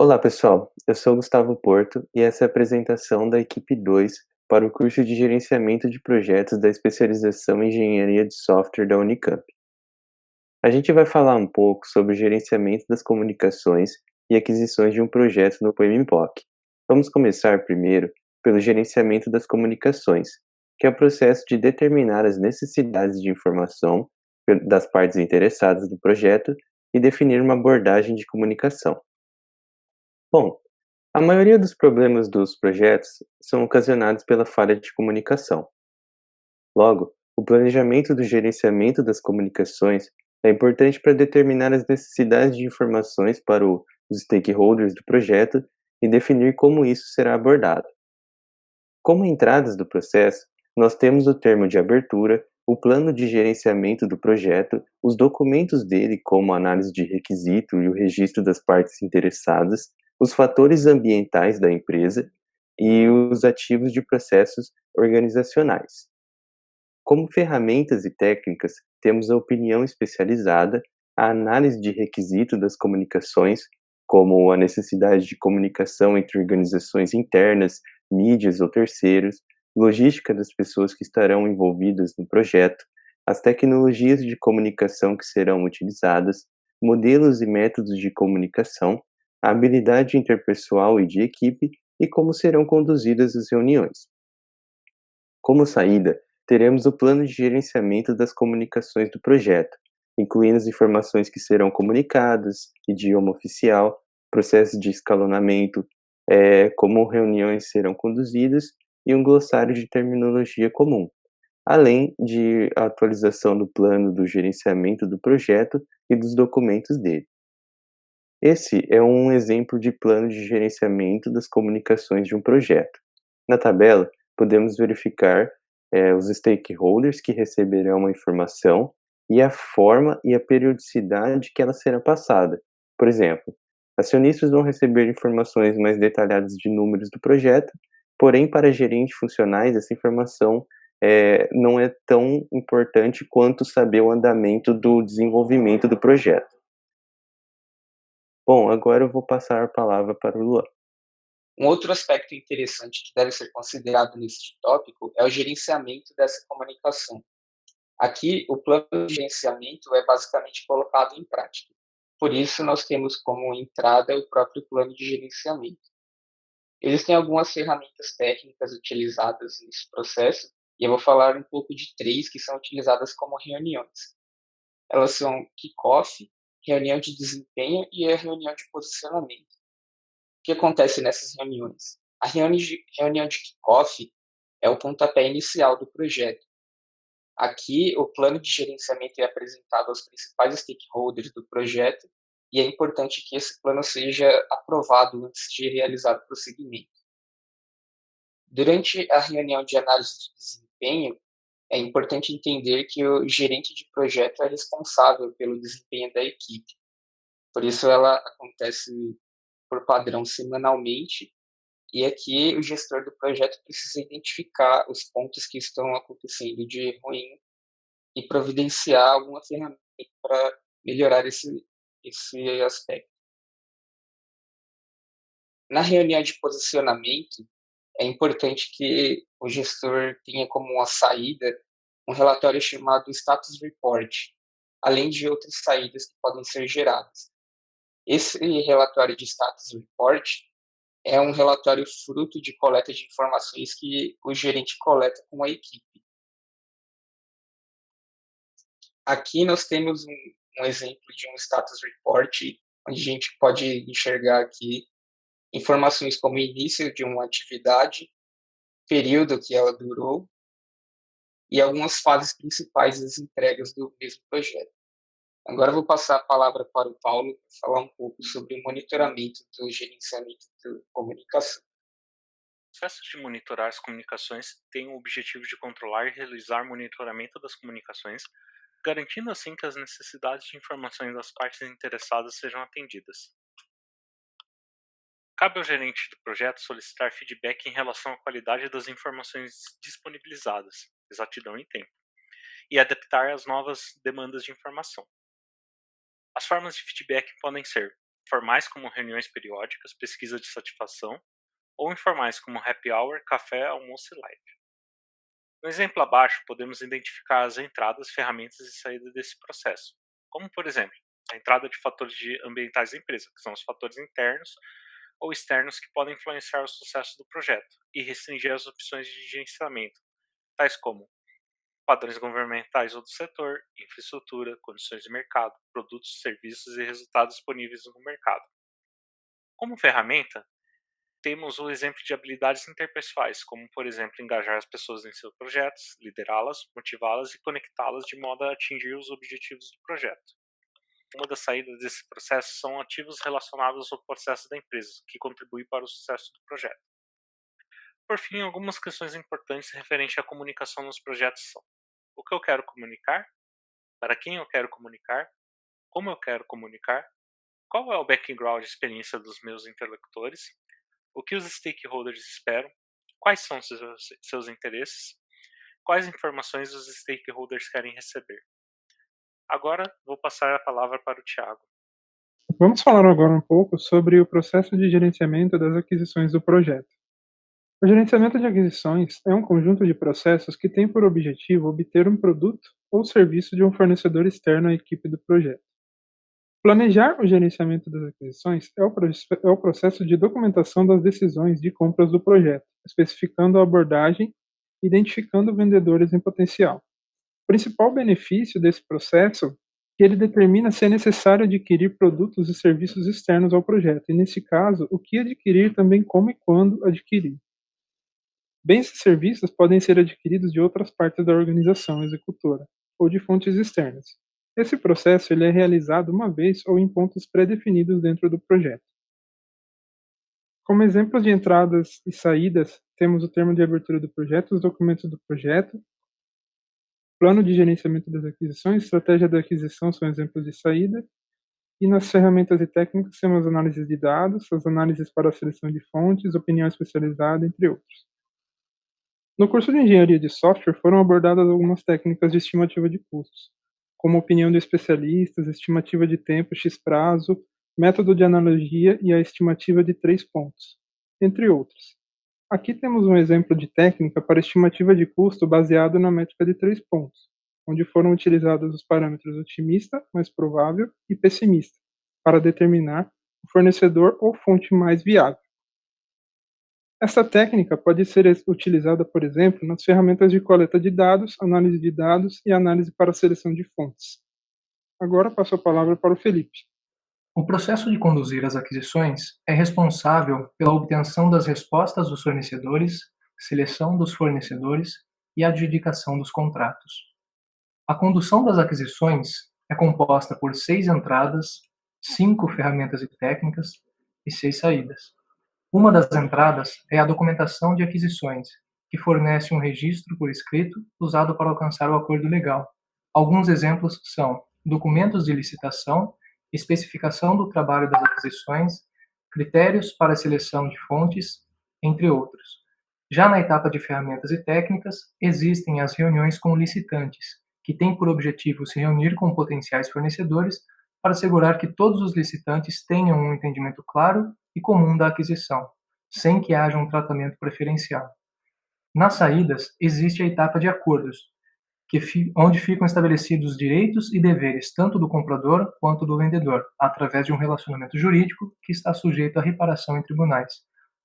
Olá, pessoal. Eu sou Gustavo Porto e essa é a apresentação da equipe 2 para o curso de Gerenciamento de Projetos da especialização em Engenharia de Software da Unicamp. A gente vai falar um pouco sobre o gerenciamento das comunicações e aquisições de um projeto no PMBOK. Vamos começar primeiro pelo gerenciamento das comunicações, que é o processo de determinar as necessidades de informação das partes interessadas no projeto e definir uma abordagem de comunicação. Bom, a maioria dos problemas dos projetos são ocasionados pela falha de comunicação. Logo, o planejamento do gerenciamento das comunicações é importante para determinar as necessidades de informações para os stakeholders do projeto e definir como isso será abordado. Como entradas do processo, nós temos o termo de abertura, o plano de gerenciamento do projeto, os documentos dele, como a análise de requisito e o registro das partes interessadas, os fatores ambientais da empresa e os ativos de processos organizacionais. Como ferramentas e técnicas, temos a opinião especializada, a análise de requisito das comunicações, como a necessidade de comunicação entre organizações internas, mídias ou terceiros, logística das pessoas que estarão envolvidas no projeto, as tecnologias de comunicação que serão utilizadas, modelos e métodos de comunicação, a habilidade interpessoal e de equipe e como serão conduzidas as reuniões. Como saída, teremos o plano de gerenciamento das comunicações do projeto, incluindo as informações que serão comunicadas, idioma oficial, processo de escalonamento, como reuniões serão conduzidas e um glossário de terminologia comum, além de atualização do plano do gerenciamento do projeto e dos documentos dele. Esse é um exemplo de plano de gerenciamento das comunicações de um projeto. Na tabela, podemos verificar os stakeholders que receberão a informação e a forma e a periodicidade que ela será passada. Por exemplo, acionistas vão receber informações mais detalhadas de números do projeto, porém, para gerentes funcionais, essa informação não é tão importante quanto saber o andamento do desenvolvimento do projeto. Bom, agora eu vou passar a palavra para o Luan. Um outro aspecto interessante que deve ser considerado neste tópico é o gerenciamento dessa comunicação. Aqui, o plano de gerenciamento é basicamente colocado em prática. Por isso, nós temos como entrada o próprio plano de gerenciamento. Existem algumas ferramentas técnicas utilizadas nesse processo, e eu vou falar um pouco de três que são utilizadas como reuniões. Elas são kickoff, reunião de desempenho e a reunião de posicionamento. O que acontece nessas reuniões? A reunião de kickoff é o pontapé inicial do projeto. Aqui, o plano de gerenciamento é apresentado aos principais stakeholders do projeto e é importante que esse plano seja aprovado antes de realizar o prosseguimento. Durante a reunião de análise de desempenho, é importante entender que o gerente de projeto é responsável pelo desempenho da equipe. Por isso, ela acontece por padrão semanalmente. E aqui o gestor do projeto precisa identificar os pontos que estão acontecendo de ruim e providenciar alguma ferramenta para melhorar esse aspecto. Na reunião de posicionamento, é importante que o gestor tenha como uma saída um relatório chamado Status Report, além de outras saídas que podem ser geradas. Esse relatório de Status Report é um relatório fruto de coleta de informações que o gerente coleta com a equipe. Aqui nós temos um exemplo de um status report, onde a gente pode enxergar aqui informações como início de uma atividade, período que ela durou e algumas fases principais das entregas do mesmo projeto. Agora eu vou passar a palavra para o Paulo para falar um pouco sobre o monitoramento do gerenciamento de comunicação. O processo de monitorar as comunicações tem o objetivo de controlar e realizar monitoramento das comunicações, garantindo assim que as necessidades de informações das partes interessadas sejam atendidas. Cabe ao gerente do projeto solicitar feedback em relação à qualidade das informações disponibilizadas, exatidão e tempo, e adaptar às novas demandas de informação. As formas de feedback podem ser formais como reuniões periódicas, pesquisa de satisfação, ou informais como happy hour, café, almoço e live. No exemplo abaixo, podemos identificar as entradas, ferramentas e saídas desse processo, como, por exemplo, a entrada de fatores ambientais da empresa, que são os fatores internos ou externos que podem influenciar o sucesso do projeto e restringir as opções de gerenciamento, tais como padrões governamentais ou do setor, infraestrutura, condições de mercado, produtos, serviços e resultados disponíveis no mercado. Como ferramenta, temos o exemplo de habilidades interpessoais, como, por exemplo, engajar as pessoas em seus projetos, liderá-las, motivá-las e conectá-las de modo a atingir os objetivos do projeto. Uma das saídas desse processo são ativos relacionados ao processo da empresa, que contribui para o sucesso do projeto. Por fim, algumas questões importantes referentes à comunicação nos projetos são: o que eu quero comunicar, para quem eu quero comunicar, como eu quero comunicar, qual é o background e experiência dos meus interlocutores, o que os stakeholders esperam, quais são seus interesses, quais informações os stakeholders querem receber. Agora, vou passar a palavra para o Thiago. Vamos falar agora um pouco sobre o processo de gerenciamento das aquisições do projeto. O gerenciamento de aquisições é um conjunto de processos que tem por objetivo obter um produto ou serviço de um fornecedor externo à equipe do projeto. Planejar o gerenciamento das aquisições é o processo de documentação das decisões de compras do projeto, especificando a abordagem e identificando vendedores em potencial. O principal benefício desse processo é que ele determina se é necessário adquirir produtos e serviços externos ao projeto, e nesse caso, o que adquirir também como e quando adquirir. Bens e serviços podem ser adquiridos de outras partes da organização executora, ou de fontes externas. Esse processo ele é realizado uma vez ou em pontos pré-definidos dentro do projeto. Como exemplos de entradas e saídas, temos o termo de abertura do projeto, os documentos do projeto, plano de gerenciamento das aquisições, estratégia da aquisição são exemplos de saída, e nas ferramentas e técnicas temos análises de dados, as análises para a seleção de fontes, opinião especializada, entre outros. No curso de engenharia de software foram abordadas algumas técnicas de estimativa de custos, como opinião de especialistas, estimativa de tempo X prazo, método de analogia e a estimativa de 3 pontos, entre outros. Aqui temos um exemplo de técnica para estimativa de custo baseado na métrica de 3 pontos, onde foram utilizados os parâmetros otimista, mais provável, e pessimista, para determinar o fornecedor ou fonte mais viável. Essa técnica pode ser utilizada, por exemplo, nas ferramentas de coleta de dados, análise de dados e análise para seleção de fontes. Agora passo a palavra para o Felipe. O processo de conduzir as aquisições é responsável pela obtenção das respostas dos fornecedores, seleção dos fornecedores e adjudicação dos contratos. A condução das aquisições é composta por 6 entradas, 5 ferramentas e técnicas e 6 saídas. Uma das entradas é a documentação de aquisições, que fornece um registro por escrito usado para alcançar o acordo legal. Alguns exemplos são documentos de licitação, especificação do trabalho das aquisições, critérios para a seleção de fontes, entre outros. Já na etapa de ferramentas e técnicas, existem as reuniões com licitantes, que têm por objetivo se reunir com potenciais fornecedores para assegurar que todos os licitantes tenham um entendimento claro e comum da aquisição, sem que haja um tratamento preferencial. Nas saídas, existe a etapa de acordos, onde ficam estabelecidos os direitos e deveres tanto do comprador quanto do vendedor, através de um relacionamento jurídico que está sujeito à reparação em tribunais.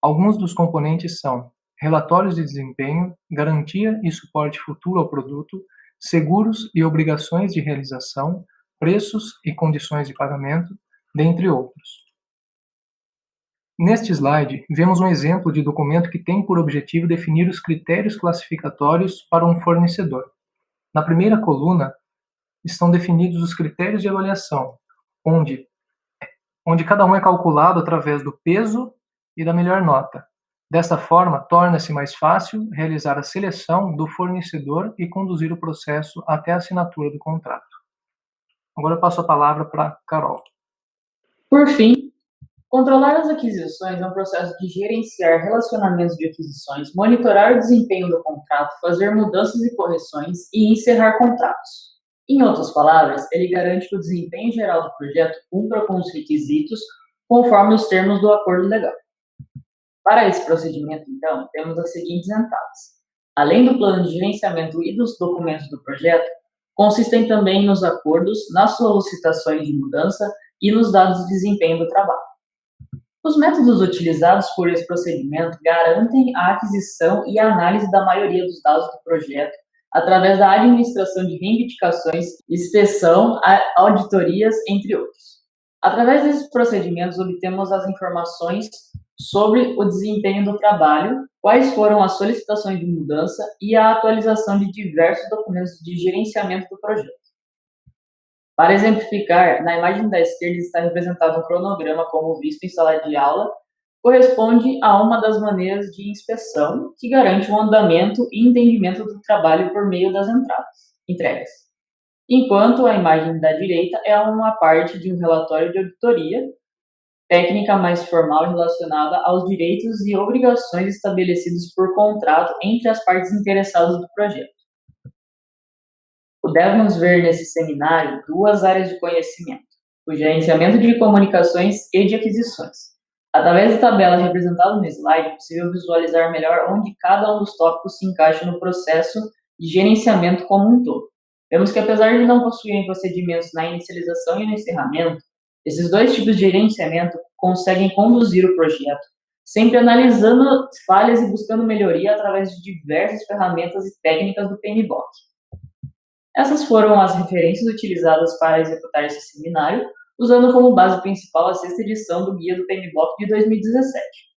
Alguns dos componentes são relatórios de desempenho, garantia e suporte futuro ao produto, seguros e obrigações de realização, preços e condições de pagamento, dentre outros. Neste slide, vemos um exemplo de documento que tem por objetivo definir os critérios classificatórios para um fornecedor. Na primeira coluna, estão definidos os critérios de avaliação, onde cada um é calculado através do peso e da melhor nota. Desta forma, torna-se mais fácil realizar a seleção do fornecedor e conduzir o processo até a assinatura do contrato. Agora eu passo a palavra para Carol. Por fim, controlar as aquisições é um processo de gerenciar relacionamentos de aquisições, monitorar o desempenho do contrato, fazer mudanças e correções e encerrar contratos. Em outras palavras, ele garante que o desempenho geral do projeto cumpra com os requisitos, conforme os termos do acordo legal. Para esse procedimento, então, temos as seguintes etapas. Além do plano de gerenciamento e dos documentos do projeto, consistem também nos acordos, nas solicitações de mudança e nos dados de desempenho do trabalho. Os métodos utilizados por esse procedimento garantem a aquisição e a análise da maioria dos dados do projeto através da administração de reivindicações, inspeção, auditorias, entre outros. Através desses procedimentos, obtemos as informações sobre o desempenho do trabalho, quais foram as solicitações de mudança e a atualização de diversos documentos de gerenciamento do projeto. Para exemplificar, na imagem da esquerda está representado um cronograma como visto em sala de aula, corresponde a uma das maneiras de inspeção que garante o andamento e entendimento do trabalho por meio das entregas. Enquanto a imagem da direita é uma parte de um relatório de auditoria, técnica mais formal relacionada aos direitos e obrigações estabelecidos por contrato entre as partes interessadas do projeto. Podemos ver nesse seminário duas áreas de conhecimento: o gerenciamento de comunicações e de aquisições. Através da tabela representada no slide, é possível visualizar melhor onde cada um dos tópicos se encaixa no processo de gerenciamento como um todo. Vemos que, apesar de não possuírem procedimentos na inicialização e no encerramento, esses dois tipos de gerenciamento conseguem conduzir o projeto, sempre analisando falhas e buscando melhoria através de diversas ferramentas e técnicas do PMBOK. Essas foram as referências utilizadas para executar esse seminário, usando como base principal a 6ª edição do Guia do PMBOK de 2017.